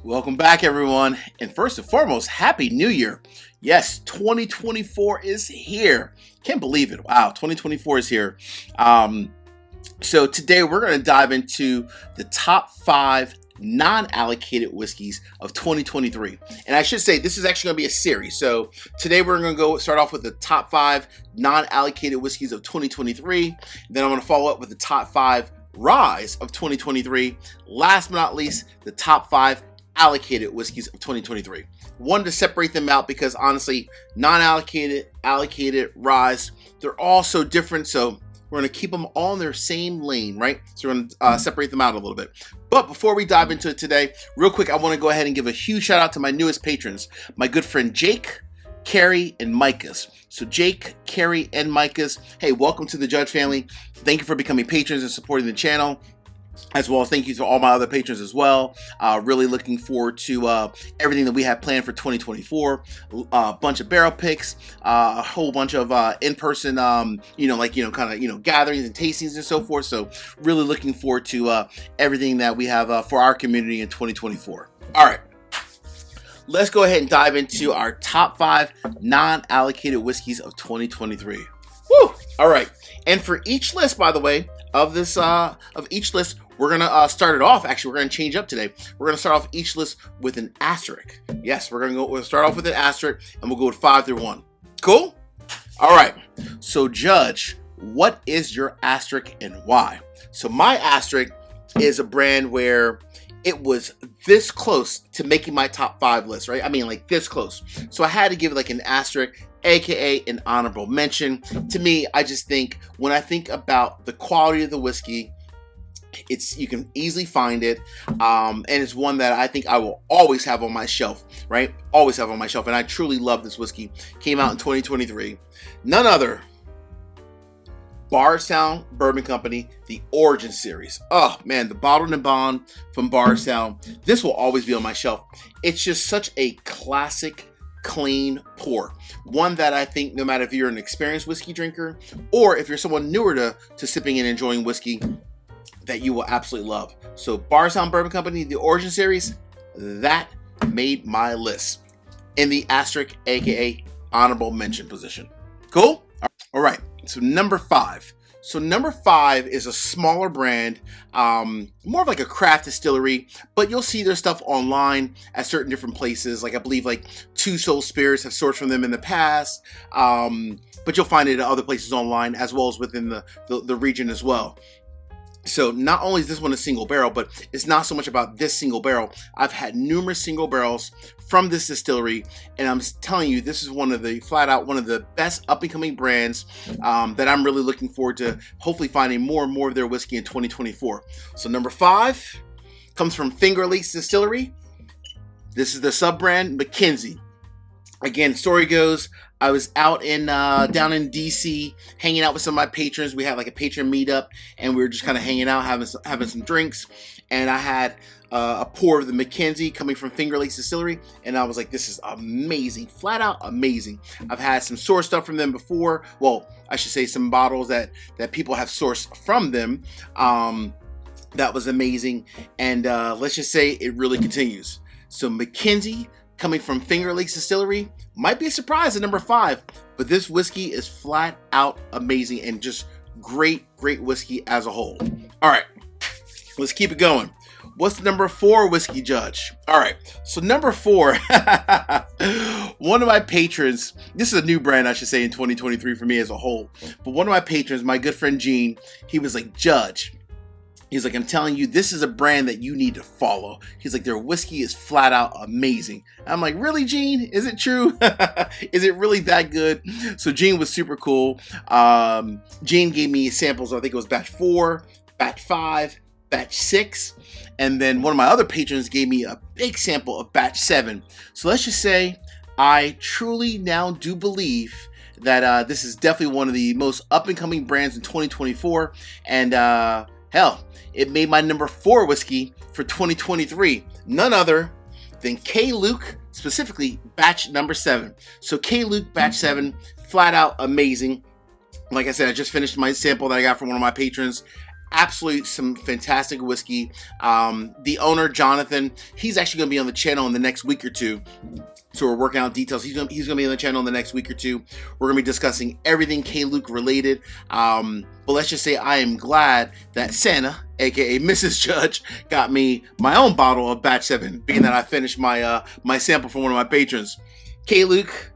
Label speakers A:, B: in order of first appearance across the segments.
A: Welcome back, everyone. And first and foremost, Happy New Year. Yes, 2024 is here. Can't believe it. Wow, 2024 is here. So today we're going to dive into the top 5 non-allocated whiskeys of 2023. And I should say this is actually going to be a series. So today we're going to start off with the top 5 non-allocated whiskeys of 2023. Then I'm going to follow up with the top 5 ryes of 2023. Last but not least, the top 5 allocated whiskeys of 2023. Wanted to separate them out because honestly, non-allocated, allocated, ryes, they're all so different. So we're going to keep them all in their same lane, right? So we're going to separate them out a little bit. But before we dive into it today, real quick, I want to go ahead and give a huge shout out to my newest patrons, my good friend Jake, Carrie, and Micahs. So Jake, Carrie, and Micahs, hey, welcome to the Judge family. Thank you for becoming patrons and supporting the channel, as well as thank you to all my other patrons as well. Really looking forward to everything that we have planned for 2024. A bunch of barrel picks, a whole bunch of in-person, gatherings and tastings and so forth. So really looking forward to everything that we have for our community in 2024. All right. Let's go ahead and dive into our top 5 non-allocated whiskeys of 2023. Woo! All right. And for each list, by the way, of each list, we're gonna start it off. Actually, we're gonna change up today. We're gonna start off each list with an asterisk. Yes, we'll start off with an asterisk, and we'll go with 5 through 1. Cool? All right. So, Judge, what is your asterisk and why? So, my asterisk is a brand where it was this close to making my top 5 list, right? I mean, like this close. So I had to give it like an asterisk, aka an honorable mention. To me, I just think when I think about the quality of the whiskey, you can easily find it, and it's one that I think I will always have on my shelf, right? Always have on my shelf, and I truly love this whiskey. Came out in 2023. None other. Bardstown Bourbon Company, the Origin Series. Oh man, the bottled and bond from Bardstown. This will always be on my shelf. It's just such a classic, clean pour. One that I think no matter if you're an experienced whiskey drinker or if you're someone newer to sipping and enjoying whiskey, that you will absolutely love. So Bardstown Bourbon Company, the Origin Series, that made my list in the asterisk, aka honorable mention position. Cool? All right. So number 5. So number 5 is a smaller brand, more of like a craft distillery, but you'll see their stuff online at certain different places. Like I believe like Two Soul Spirits have sourced from them in the past, but you'll find it at other places online as well as within the region as well. So not only is this one a single barrel, but it's not so much about this single barrel. I've had numerous single barrels from this distillery, and I'm telling you, this is one of the best up-and-coming brands that I'm really looking forward to hopefully finding more and more of their whiskey in 2024. So number 5 comes from Finger Lakes Distillery. This is the sub-brand McKenzie. Again, story goes, I was out down in DC hanging out with some of my patrons. We had like a patron meetup, and we were just kind of hanging out, having some drinks. And I had a pour of the McKenzie coming from Finger Lakes Distillery, and I was like, "This is amazing, flat out amazing." I've had some source stuff from them before. Well, I should say some bottles that people have sourced from them. That was amazing, and let's just say it really continues. So McKenzie, coming from Finger Lakes Distillery, might be a surprise at number 5, but this whiskey is flat out amazing and just great whiskey as a whole. All right, let's keep it going. What's the number 4 whiskey, Judge? All right, so number 4, one of my patrons, this is a new brand, I should say, in 2023 for me as a whole, but one of my patrons, my good friend Gene, he was like, "Judge," he's like, "I'm telling you, this is a brand that you need to follow." He's like, "Their whiskey is flat out amazing." I'm like, "Really, Gene? Is it true? Is it really that good?" So Gene was super cool. Gene gave me samples. I think it was batch 4, batch 5, batch 6. And then one of my other patrons gave me a big sample of batch 7. So let's just say I truly now do believe that this is definitely one of the most up-and-coming brands in 2024. And hell, it made my number 4 whiskey for 2023. None other than K. Luke, specifically batch number 7. So K. Luke batch 7, flat out amazing. Like I said, I just finished my sample that I got from one of my patrons. Absolutely some fantastic whiskey. The owner, Jonathan, he's actually going to be on the channel in the next week or two. So we're working out details. He's going to be on the channel in the next week or two. We're going to be discussing everything K-Luke related. But let's just say I am glad that Santa, aka Mrs. Judge, got me my own bottle of Batch 7, being that I finished my my sample from one of my patrons. K-Luke,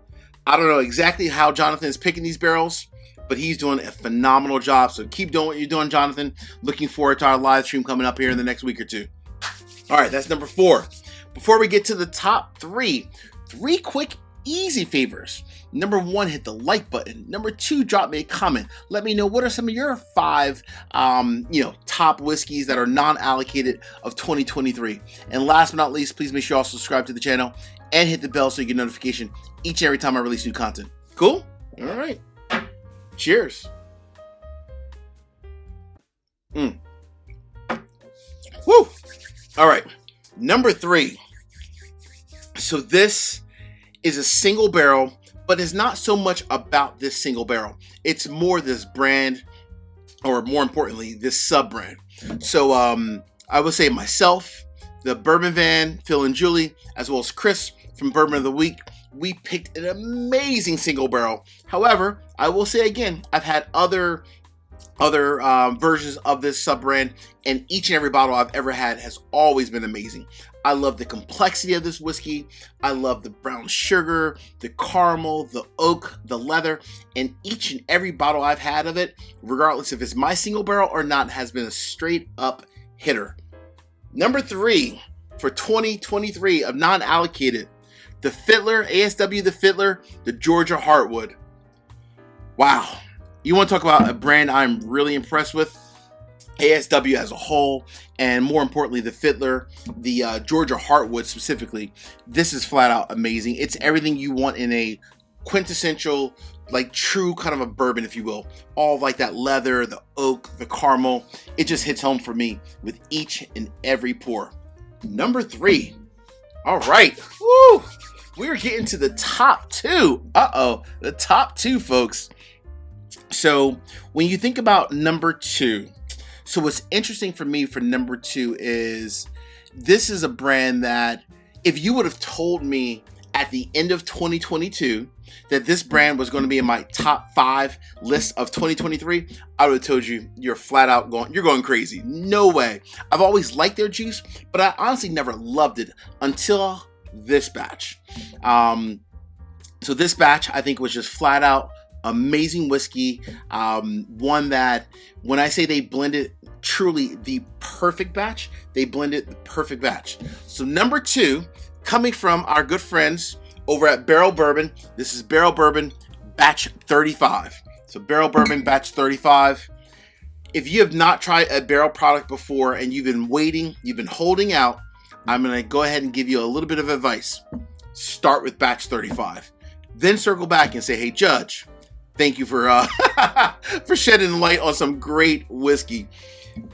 A: I don't know exactly how Jonathan is picking these barrels, but he's doing a phenomenal job. So keep doing what you're doing, Jonathan. Looking forward to our live stream coming up here in the next week or two. All right, that's number 4. Before we get to the top 3 quick, easy favors. Number 1, hit the like button. Number 2, drop me a comment. Let me know what are some of your 5, top whiskeys that are non-allocated of 2023. And last but not least, please make sure you also subscribe to the channel and hit the bell so you get notification each and every time I release new content. Cool? All right. Cheers. Woo. All right. Number 3. So this is a single barrel, but it's not so much about this single barrel. It's more this brand, or more importantly, this sub-brand. So I would say myself, the Bourbon Van, Phil and Julie, as well as Chris from Bourbon of the Week, we picked an amazing single barrel. However, I will say again, I've had other versions of this sub-brand, and each and every bottle I've ever had has always been amazing. I love the complexity of this whiskey. I love the brown sugar, the caramel, the oak, the leather, and each and every bottle I've had of it, regardless if it's my single barrel or not, has been a straight up hitter. Number 3 for 2023 of non-allocated, the Fiddler, ASW the Fiddler, the Georgia Heartwood. Wow. You want to talk about a brand I'm really impressed with? ASW as a whole, and more importantly, the Fiddler, the Georgia Heartwood specifically. This is flat out amazing. It's everything you want in a quintessential, like true kind of a bourbon, if you will. All of like that leather, the oak, the caramel. It just hits home for me with each and every pour. Number 3. All right. Woo! We're getting to the top 2. The top 2, folks. So when you think about number 2, so what's interesting for me for number 2 is this is a brand that if you would have told me at the end of 2022 that this brand was going to be in my top 5 list of 2023, I would have told you you're flat out going crazy. No way. I've always liked their juice, but I honestly never loved it until this batch. So this batch I think was just flat out amazing whiskey. One that when I say they blended truly the perfect batch, they blended the perfect batch. So number 2, coming from our good friends over at Barrel Bourbon. This is Barrel Bourbon Batch 35. So Barrel Bourbon Batch 35. If you have not tried a barrel product before and you've been waiting, you've been holding out, I'm going to go ahead and give you a little bit of advice. Start with Batch 35. Then circle back and say, hey, Judge, thank you for for shedding light on some great whiskey.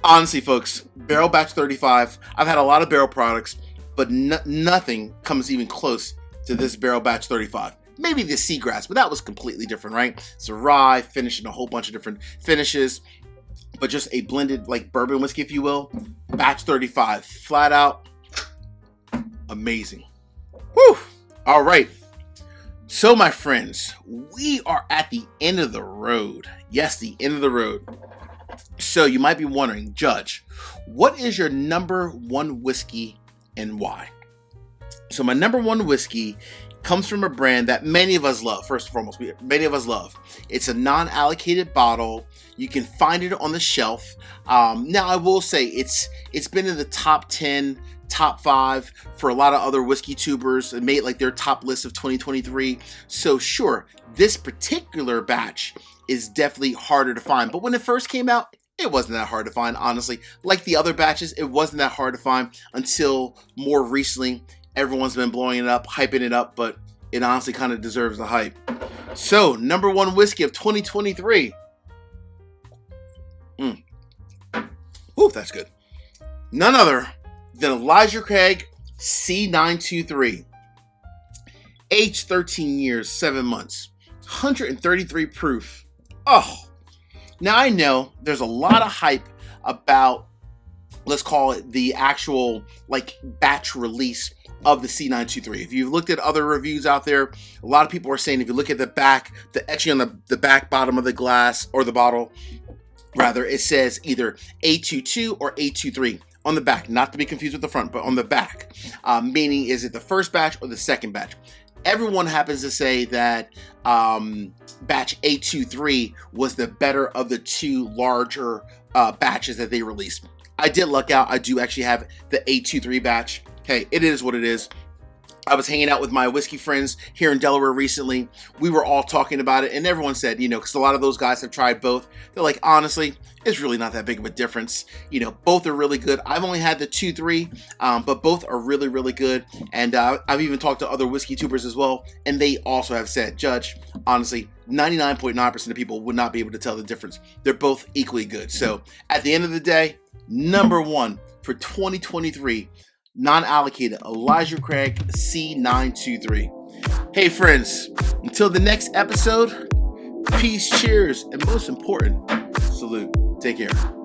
A: Honestly, folks, Barrel Batch 35, I've had a lot of barrel products, but nothing comes even close to this Barrel Batch 35. Maybe the Seagrass, but that was completely different, right? It's a rye, finishing a whole bunch of different finishes, but just a blended like bourbon whiskey, if you will. Batch 35, flat out amazing. Woo! All right. So, my friends, we are at the end of the road. Yes, the end of the road. So, you might be wondering, Judge, what is your number 1 whiskey and why? So, my number 1 whiskey comes from a brand that many of us love. First and foremost, many of us love. It's a non-allocated bottle. You can find it on the shelf. Now, I will say it's been in the top 10, top 5 for a lot of other whiskey tubers. It made like their top list of 2023. So sure, this particular batch is definitely harder to find. But when it first came out, it wasn't that hard to find, honestly. Like the other batches, it wasn't that hard to find until more recently. Everyone's been blowing it up, hyping it up, but it honestly kind of deserves the hype. So, number 1 whiskey of 2023. Ooh, that's good. None other than Elijah Craig C923. Age 13 years, 7 months. 133 proof. Oh, now I know there's a lot of hype about, let's call it, the actual like batch release of the C923. If you've looked at other reviews out there, a lot of people are saying if you look at the back, the etching on the back bottom of the glass, or the bottle rather, it says either A22 or A23 on the back, not to be confused with the front, but on the back, meaning is it the first batch or the second batch. Everyone happens to say that batch A23 was the better of the two larger batches that they released. I did luck out. I do actually have the A23 batch. Hey, it is what it is. I was hanging out with my whiskey friends here in Delaware recently. We were all talking about it, and everyone said, you know, because a lot of those guys have tried both. They're like, honestly, it's really not that big of a difference. You know, both are really good. I've only had the 2-3, but both are really, really good. And I've even talked to other whiskey tubers as well, and they also have said, Judge, honestly, 99.9% of people would not be able to tell the difference. They're both equally good. So at the end of the day, number one for 2023, non-allocated Elijah Craig C923. Hey friends, until the next episode, peace, cheers, and most important, salute. Take care.